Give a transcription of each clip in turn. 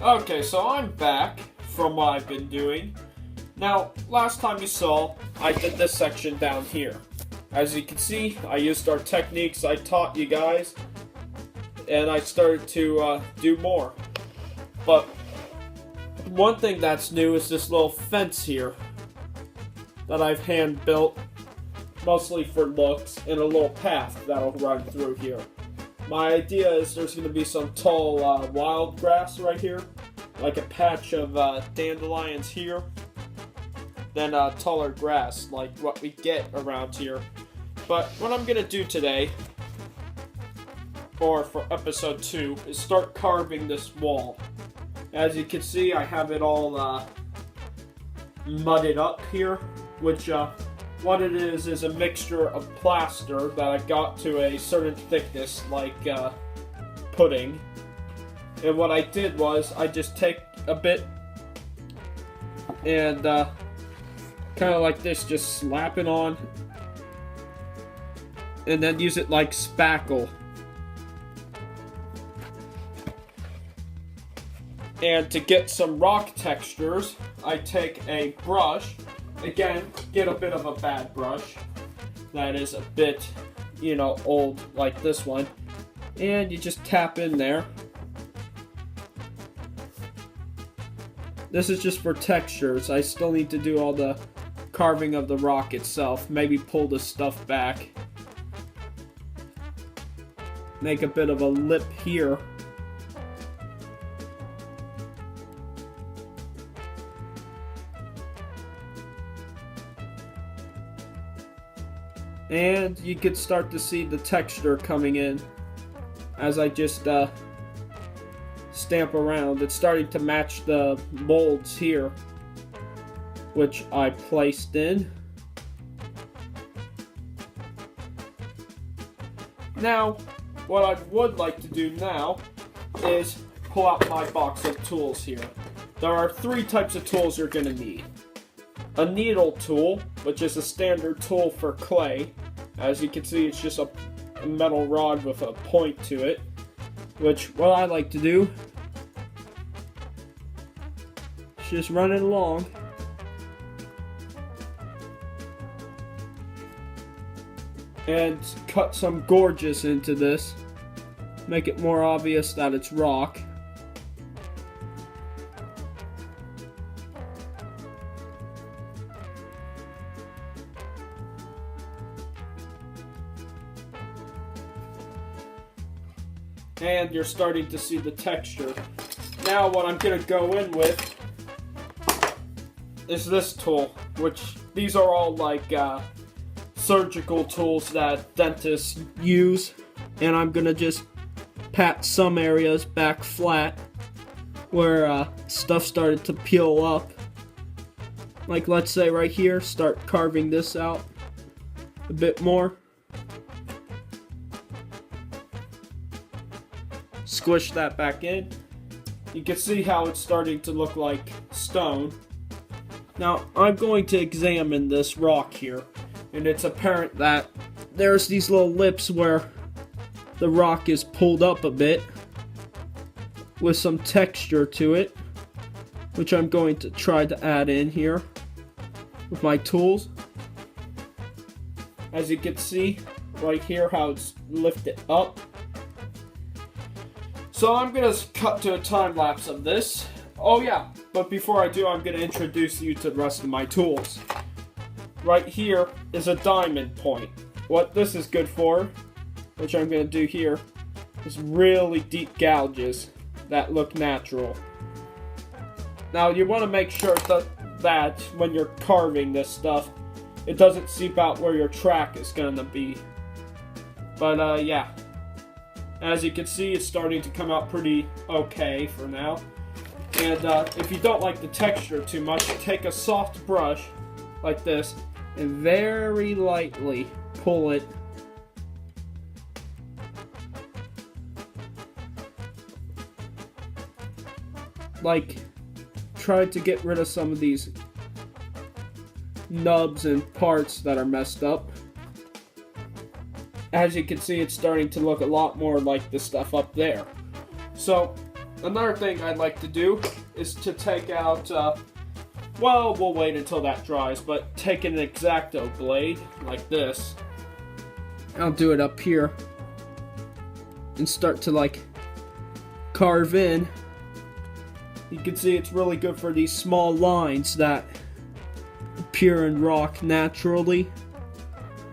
Okay, so I'm back from what I've been doing. Now, last time you saw, I did this section down here. As you can see, I used our techniques I taught you guys, and I started to do more. But one thing that's new is this little fence here that I've hand built, mostly for looks, and a little path that'll run through here. My idea is there's going to be some tall wild grass right here, like a patch of dandelions here, then taller grass like what we get around here. But what I'm going to do today, or for episode 2, is start carving this wall. As you can see, I have it all mudded up here, which what it is a mixture of plaster that I got to a certain thickness, like pudding. And what I did was, I just take a bit and kind of like this, just slap it on, and then use it like spackle. And to get some rock textures, I take a brush. Again, get a bit of a bad brush that is a bit, old, like this one. And you just tap in there. This is just for textures. I still need to do all the carving of the rock itself. Maybe pull the stuff back. Make a bit of a lip here. And you could start to see the texture coming in as I just stamp around. It's starting to match the molds here, which I placed in. Now, what I would like to do now is pull out my box of tools here. There are 3 types of tools you're going to need. A needle tool, which is a standard tool for clay. As you can see, it's just a metal rod with a point to it, which what I like to do is just run it along. And cut some gorges into this, make it more obvious that it's rock. And you're starting to see the texture. Now what I'm going to go in with is this tool, which these are all like surgical tools that dentists use. And I'm going to just pat some areas back flat where stuff started to peel up. Like let's say right here, start carving this out a bit more. Squish that back in. You can see how it's starting to look like stone. Now I'm going to examine this rock here, and it's apparent that there's these little lips where the rock is pulled up a bit with some texture to it, which I'm going to try to add in here with my tools. As you can see right here how it's lifted up. So I'm going to cut to a time lapse of this. Oh yeah, but before I do, I'm going to introduce you to the rest of my tools. Right here is a diamond point. What this is good for, which I'm going to do here, is really deep gouges that look natural. Now you want to make sure that when you're carving this stuff, it doesn't seep out where your track is going to be. But yeah. As you can see, it's starting to come out pretty okay for now. And if you don't like the texture too much, take a soft brush like this and very lightly pull it like try to get rid of some of these nubs and parts that are messed up. As you can see, it's starting to look a lot more like the stuff up there. So, another thing I'd like to do is to take out, well, we'll wait until that dries, but take an X-Acto blade, like this. I'll do it up here. And start to, like, carve in. You can see it's really good for these small lines that appear in rock naturally,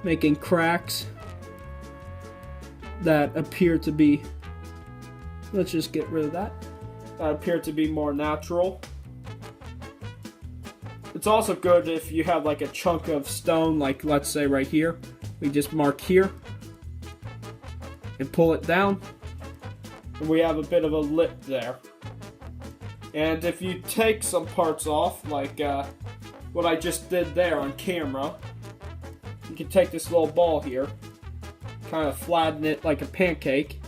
making cracks that appear to be, let's just get rid of that, that appear to be more natural. It's also good if you have like a chunk of stone, like let's say right here, we just mark here and pull it down, and we have a bit of a lip there. And if you take some parts off, like what I just did there on camera, you can take this little ball here, kind of flatten it like a pancake,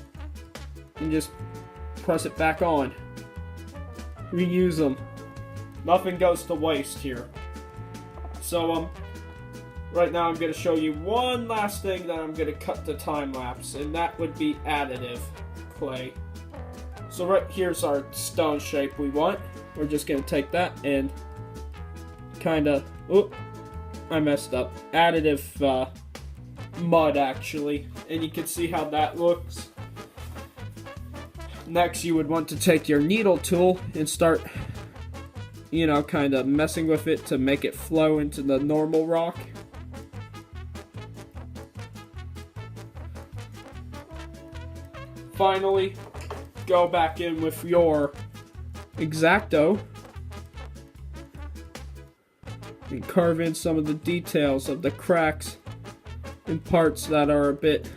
and just press it back on. Reuse them. Nothing goes to waste here. So, right now I'm going to show you one last thing that I'm going to cut to time lapse, and that would be additive clay. So right here's our stone shape we want. We're just going to take that and kind of, oop, I messed up. Additive mud actually, and you can see how that looks. Next you would want to take your needle tool and start, you know, kind of messing with it to make it flow into the normal rock. Finally, go back in with your X-Acto and carve in some of the details of the cracks and parts that are a bit,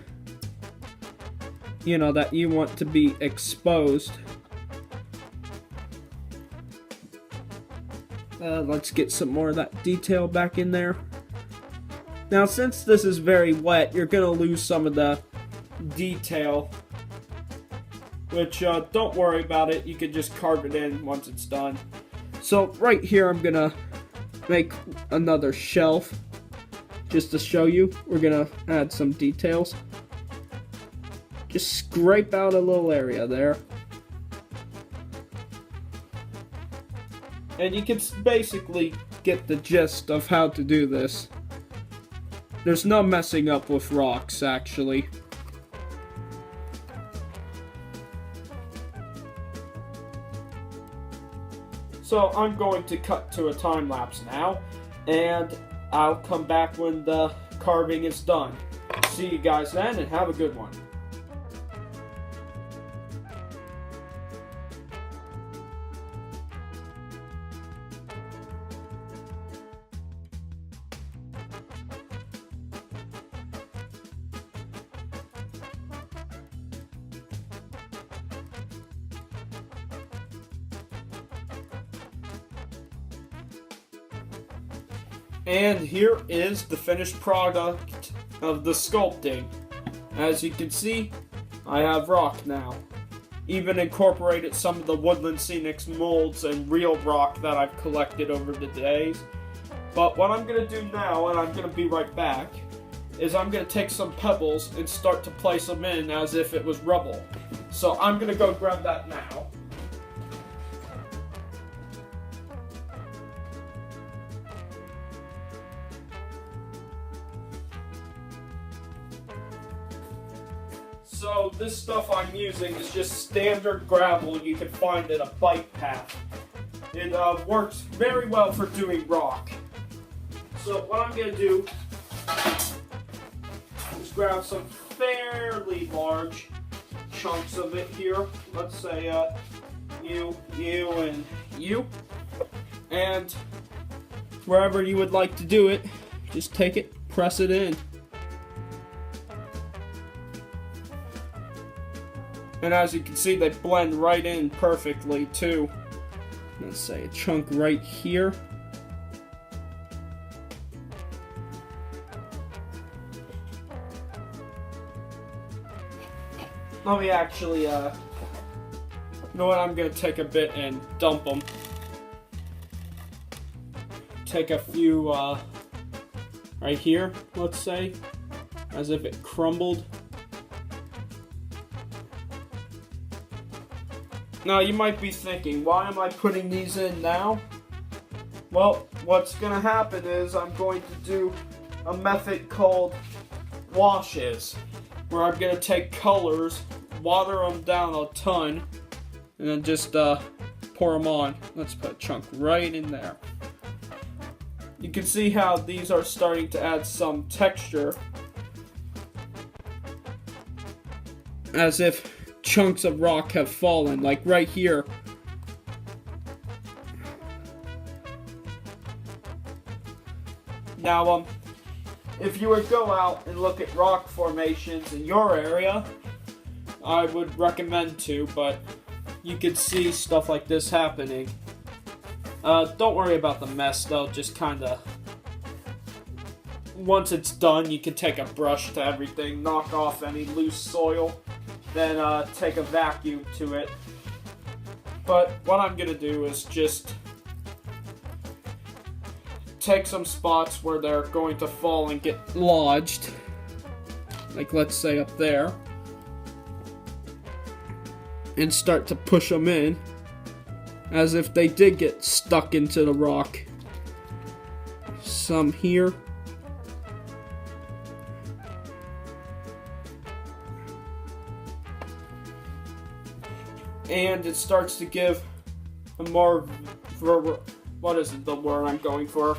you know, that you want to be exposed. Let's get some more of that detail back in there. Now, since this is very wet, you're gonna lose some of the detail, which don't worry about it, you can just carve it in once it's done. So right here I'm gonna make another shelf just to show you. We're gonna add some details. Just scrape out a little area there. And you can basically get the gist of how to do this. There's no messing up with rocks actually. So I'm going to cut to a time lapse now, and I'll come back when the carving is done. See you guys then, and have a good one. And here is the finished product of the sculpting. As you can see, I have rock now. Even incorporated some of the Woodland Scenics molds and real rock that I've collected over the days. But what I'm going to do now, and I'm going to be right back, is I'm going to take some pebbles and start to place them in as if it was rubble. So I'm going to go grab that now. So this stuff I'm using is just standard gravel you can find at a bike path. It works very well for doing rock. So what I'm going to do is grab some fairly large chunks of it here. Let's say you, and you. And wherever you would like to do it, just take it, press it in. And as you can see, they blend right in perfectly too. Let's say a chunk right here. Let me actually, you know what, I'm going to take a bit and dump them. Take a few, right here, let's say, as if it crumbled. Now you might be thinking, why am I putting these in now? Well, what's going to happen is I'm going to do a method called washes, where I'm going to take colors, water them down a ton, and then just pour them on. Let's put a chunk right in there. You can see how these are starting to add some texture, as if chunks of rock have fallen, like right here. Now, if you would go out and look at rock formations in your area, I would recommend to, but you could see stuff like this happening. Don't worry about the mess though, just kinda, once it's done, you can take a brush to everything, knock off any loose soil, then take a vacuum to it. But what I'm gonna do is just take some spots where they're going to fall and get lodged, like let's say up there, and start to push them in as if they did get stuck into the rock. Some here. And it starts to give a more, what is it, the word I'm going for?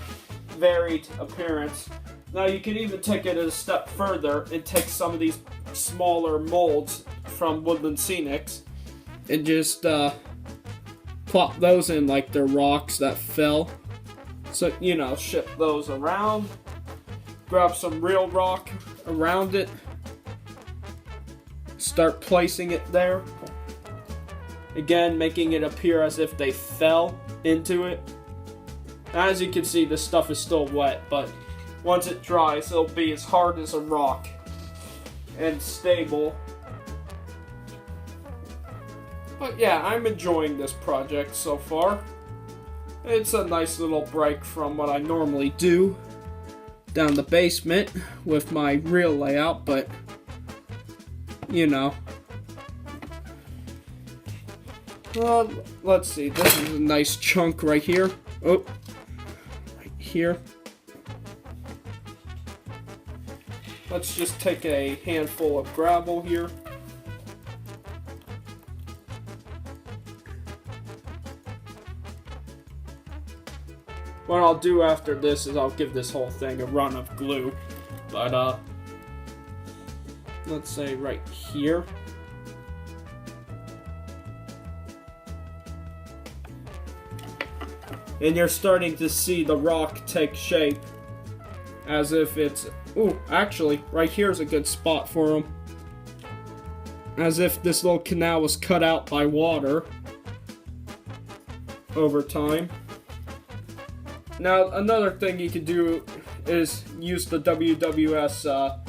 Varied appearance. Now you can even take it a step further and take some of these smaller molds from Woodland Scenics and just plop those in like they're rocks that fell. So, you know, ship those around. Grab some real rock around it. Start placing it there. Again, making it appear as if they fell into it. As you can see, this stuff is still wet, but once it dries, it'll be as hard as a rock and stable. But yeah, I'm enjoying this project so far. It's a nice little break from what I normally do down the basement with my real layout, but you know. Let's see, this is a nice chunk right here. Oh, right here. Let's just take a handful of gravel here. What I'll do after this is I'll give this whole thing a run of glue. But, let's say right here. And you're starting to see the rock take shape as if it's, ooh, actually, right here's a good spot for them. As if this little canal was cut out by water over time. Now, another thing you can do is use the WWS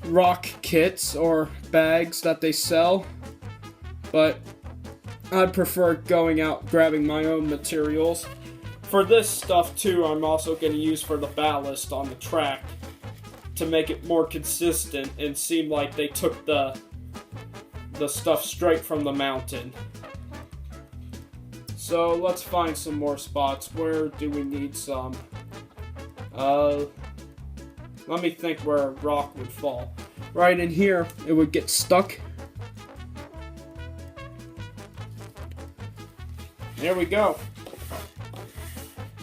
rock kits or bags that they sell. But I'd prefer going out grabbing my own materials. For this stuff too, I'm also going to use for the ballast on the track to make it more consistent and seem like they took the stuff straight from the mountain. So let's find some more spots. Where do we need some? Let me think where a rock would fall. Right in here, it would get stuck. There we go.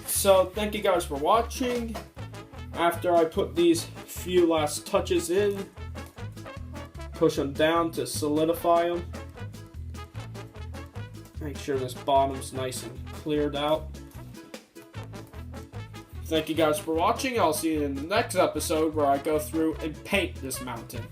So thank you guys for watching. After I put these few last touches in, push them down to solidify them. Make sure this bottom's nice and cleared out. Thank you guys for watching. I'll see you in the next episode where I go through and paint this mountain.